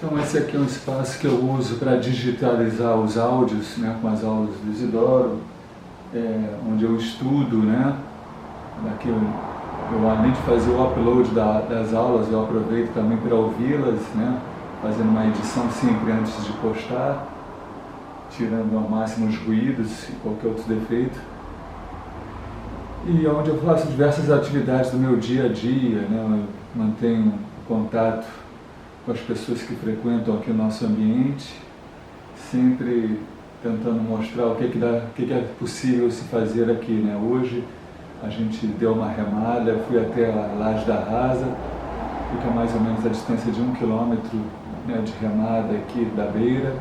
Então esse aqui é um espaço que eu uso para digitalizar os áudios, né, com as aulas do Isidoro, onde eu estudo, né, daqui eu além de fazer o upload das aulas, eu aproveito também para ouvi-las, né, fazendo uma edição sempre antes de postar, tirando ao máximo os ruídos e qualquer outro defeito. E onde eu faço diversas atividades do meu dia a dia, né, eu mantenho contato com as pessoas que frequentam aqui o nosso ambiente, sempre tentando mostrar o que é possível se fazer aqui, né? Hoje a gente deu uma remada, fui até a Laje da Rasa, fica mais ou menos a distância de 1 quilômetro, né, de remada aqui da beira.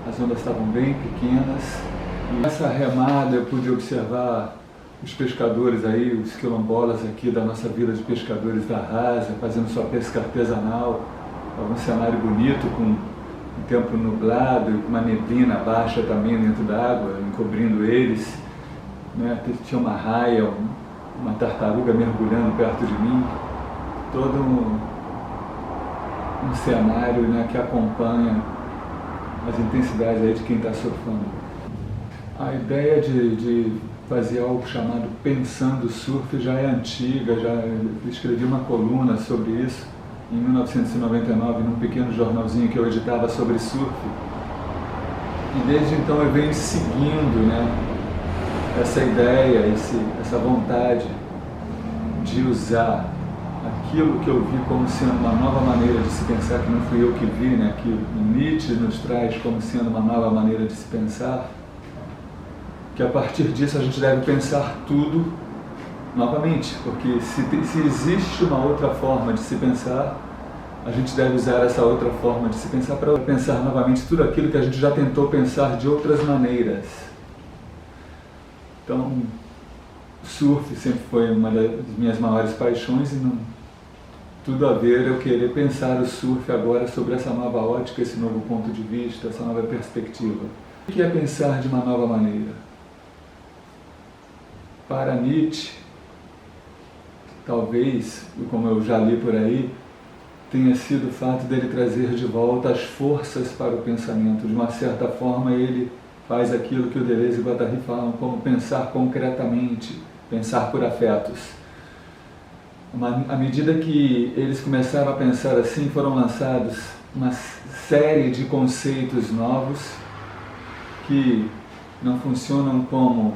As ondas estavam bem pequenas e nessa remada eu pude observar os pescadores aí, os quilombolas aqui da nossa vila de pescadores da Rasa, fazendo sua pesca artesanal. Um cenário bonito, com um tempo nublado e com uma neblina baixa também dentro da água, encobrindo eles, né? Tinha uma raia, uma tartaruga mergulhando perto de mim, todo um cenário, né, que acompanha as intensidades aí de quem está surfando. A ideia de fazer algo chamado Pensando Surf já é antiga, já escrevi uma coluna sobre isso em 1999, num pequeno jornalzinho que eu editava sobre surf. E desde então eu venho seguindo, né, essa ideia, essa vontade de usar aquilo que eu vi como sendo uma nova maneira de se pensar, que não fui eu que vi, né, que Nietzsche nos traz como sendo uma nova maneira de se pensar, que a partir disso a gente deve pensar tudo novamente, porque se existe uma outra forma de se pensar, a gente deve usar essa outra forma de se pensar para pensar novamente tudo aquilo que a gente já tentou pensar de outras maneiras. Então, surf sempre foi uma das minhas maiores paixões e não tudo a ver eu querer pensar o surf agora sobre essa nova ótica, esse novo ponto de vista, essa nova perspectiva. O que é pensar de uma nova maneira? Para Nietzsche, talvez, como eu já li por aí, tenha sido o fato dele trazer de volta as forças para o pensamento. De uma certa forma, ele faz aquilo que o Deleuze e Guattari falam como pensar concretamente, pensar por afetos. À medida que eles começaram a pensar assim, foram lançados uma série de conceitos novos que não funcionam como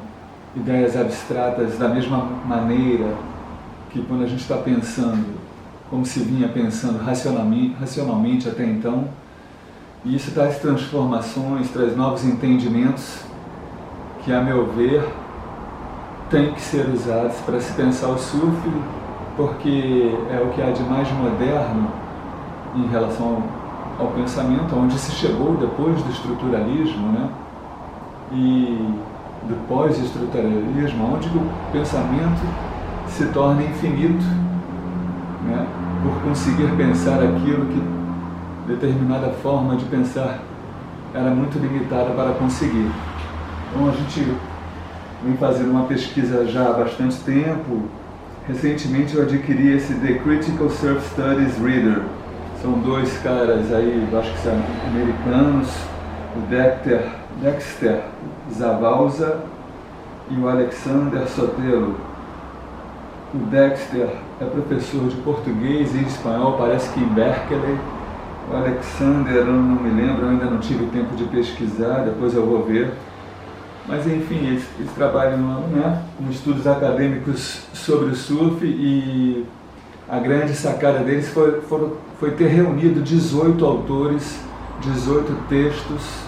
ideias abstratas da mesma maneira que quando a gente está pensando, como se vinha pensando racionalmente até então, e isso traz transformações, traz novos entendimentos que, a meu ver, têm que ser usados para se pensar o surf, porque é o que há de mais moderno em relação ao pensamento, onde se chegou depois do estruturalismo, né? E do pós-estruturalismo, onde o pensamento se torna infinito, né, por conseguir pensar aquilo que determinada forma de pensar era muito limitada para conseguir. Então a gente vem fazendo uma pesquisa já há bastante tempo. Recentemente eu adquiri esse The Critical Surf Studies Reader. São dois caras aí, eu acho que são americanos, o Dexter Zavalza e o Alexander Sotelo. O Dexter é professor de português e espanhol, parece que em Berkeley. O Alexander, eu não me lembro, eu ainda não tive tempo de pesquisar, depois eu vou ver. Mas enfim, eles trabalham, né, com estudos acadêmicos sobre o surf e a grande sacada deles foi ter reunido 18 autores, 18 textos,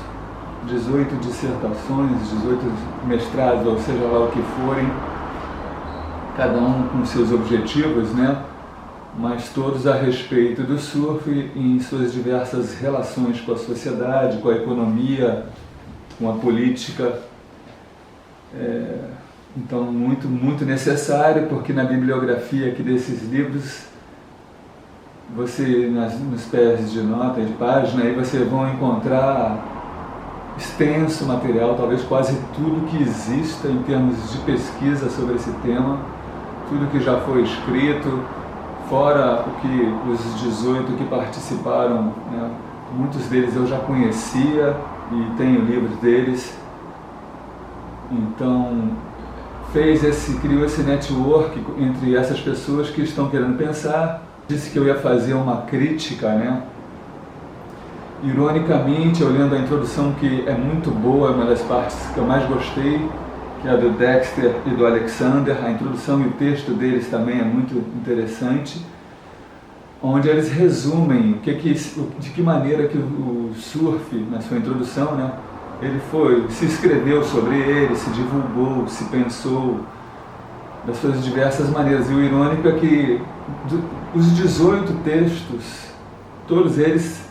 18 dissertações, 18 mestrados, ou seja lá o que forem, cada um com seus objetivos, né? Mas todos a respeito do surf em suas diversas relações com a sociedade, com a economia, com a política. Então, muito necessário, porque na bibliografia aqui desses livros, você, nos pés de nota, de página, aí você vão encontrar extenso material, talvez quase tudo que exista em termos de pesquisa sobre esse tema, tudo que já foi escrito, fora o que os 18 que participaram, né, muitos deles eu já conhecia e tenho livros deles. Então, criou esse network entre essas pessoas que estão querendo pensar. Disse que eu ia fazer uma crítica, né? Ironicamente, olhando a introdução, que é muito boa, uma das partes que eu mais gostei, que é a do Dexter e do Alexander, a introdução e o texto deles também é muito interessante, onde eles resumem de que maneira que o surf, na sua introdução, né, se escreveu sobre ele, se divulgou, se pensou das suas diversas maneiras. E o irônico é que os 18 textos, todos eles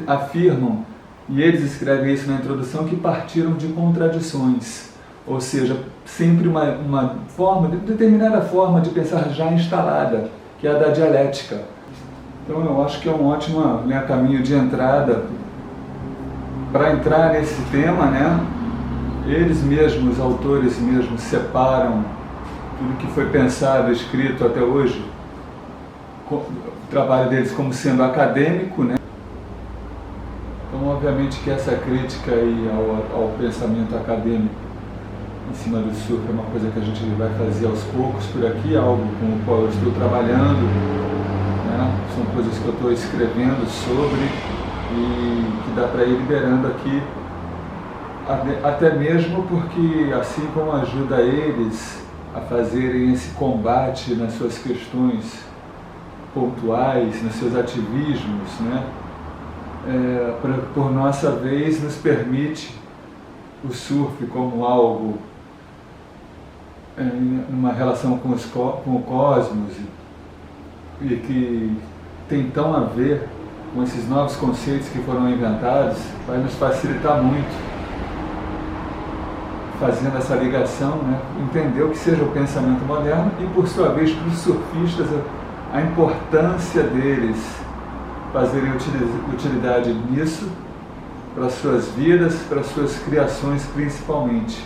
afirmam, e eles escrevem isso na introdução, que partiram de contradições, ou seja, sempre uma determinada forma de pensar já instalada, que é a da dialética. Então eu acho que é um ótimo, né, caminho de entrada para entrar nesse tema, né? Eles mesmos, os autores mesmos, separam tudo que foi pensado, escrito até hoje, o trabalho deles como sendo acadêmico, né? Então, obviamente que essa crítica aí ao pensamento acadêmico em cima do surf é uma coisa que a gente vai fazer aos poucos por aqui, algo com o qual eu estou trabalhando, né? São coisas que eu estou escrevendo sobre e que dá para ir liberando aqui, até mesmo porque, assim como ajuda eles a fazerem esse combate nas suas questões pontuais, nos seus ativismos, né? Por nossa vez, nos permite o surf como algo numa relação com o cosmos e que tem tão a ver com esses novos conceitos que foram inventados, vai nos facilitar muito fazendo essa ligação, né? Entender o que seja o pensamento moderno e, por sua vez, para os surfistas, a importância deles fazerem utilidade nisso, para as suas vidas, para as suas criações principalmente.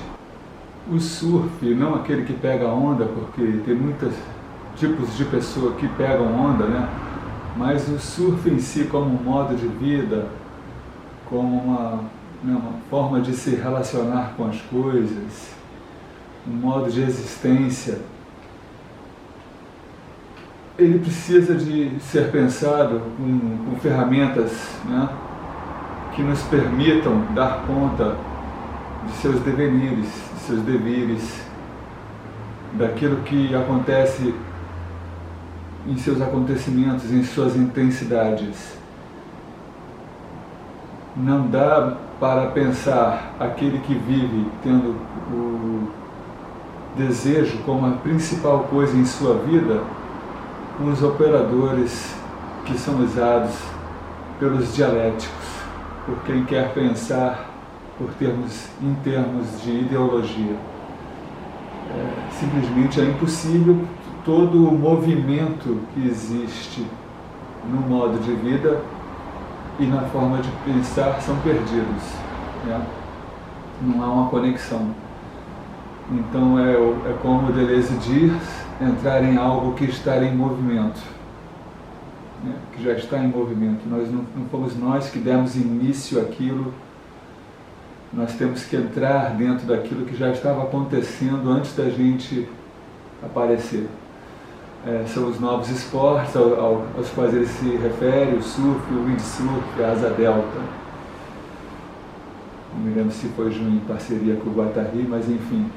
O surf, não aquele que pega onda, porque tem muitos tipos de pessoa que pegam onda, né? Mas o surf em si como um modo de vida, como uma forma de se relacionar com as coisas, um modo de existência, ele precisa de ser pensado com ferramentas, né, que nos permitam dar conta de seus devenires, de seus devires, daquilo que acontece em seus acontecimentos, em suas intensidades. Não dá para pensar aquele que vive tendo o desejo como a principal coisa em sua vida com os operadores que são usados pelos dialéticos, por quem quer pensar em termos de ideologia. Simplesmente é impossível. Todo o movimento que existe no modo de vida e na forma de pensar são perdidos, né? Não há uma conexão. Então é como o Deleuze diz, entrar em algo que está em movimento, né? Que já está em movimento. Não fomos nós que demos início àquilo, nós temos que entrar dentro daquilo que já estava acontecendo antes da gente aparecer. São os novos esportes aos quais ele se refere, o surf, o windsurf, a asa delta. Não me lembro se foi em parceria com o Guattari, mas enfim.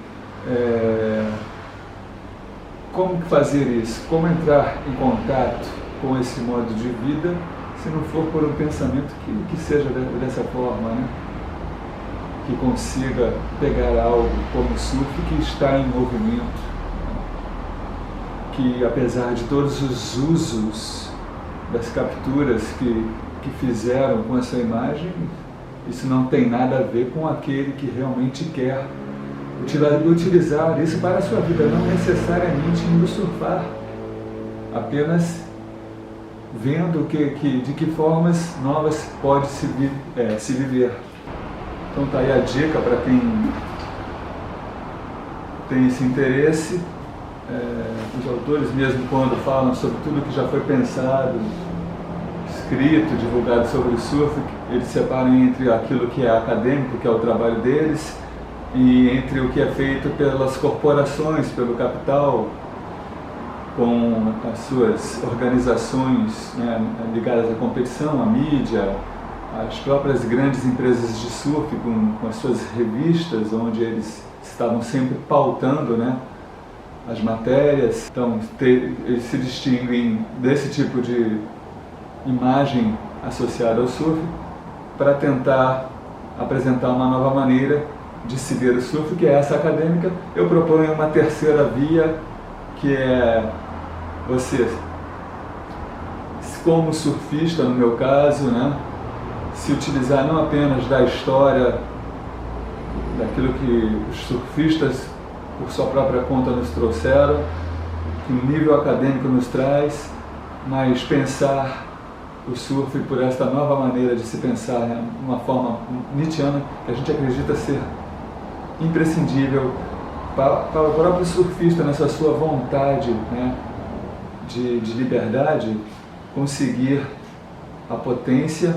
Como fazer isso? Como entrar em contato com esse modo de vida, se não for por um pensamento que seja dessa forma, né? Que consiga pegar algo como o surf que está em movimento, que apesar de todos os usos das capturas que fizeram com essa imagem, isso não tem nada a ver com aquele que realmente quer utilizar isso para a sua vida, não necessariamente indo surfar, apenas vendo de que formas novas pode se viver. Então está aí a dica para quem tem esse interesse. Os autores mesmo, quando falam sobre tudo que já foi pensado, escrito, divulgado sobre o surf, eles separam entre aquilo que é acadêmico, que é o trabalho deles, e entre o que é feito pelas corporações, pelo capital, com as suas organizações, né, ligadas à competição, à mídia, as próprias grandes empresas de surf com as suas revistas, onde eles estavam sempre pautando, né, as matérias. Então, eles se distinguem desse tipo de imagem associada ao surf para tentar apresentar uma nova maneira de se ver o surf, que é essa acadêmica. Eu proponho uma terceira via, que é você, como surfista, no meu caso, né, se utilizar não apenas da história, daquilo que os surfistas, por sua própria conta, nos trouxeram, que o nível acadêmico nos traz, mas pensar o surf por esta nova maneira de se pensar, né, uma forma nietzschiana, que a gente acredita ser imprescindível para o próprio surfista, nessa sua vontade, né, de liberdade, conseguir a potência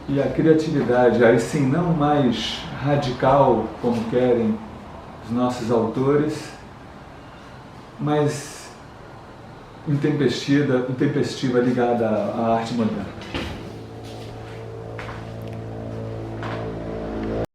e a criatividade, aí sim não mais radical como querem os nossos autores, mas intempestiva ligada à arte moderna.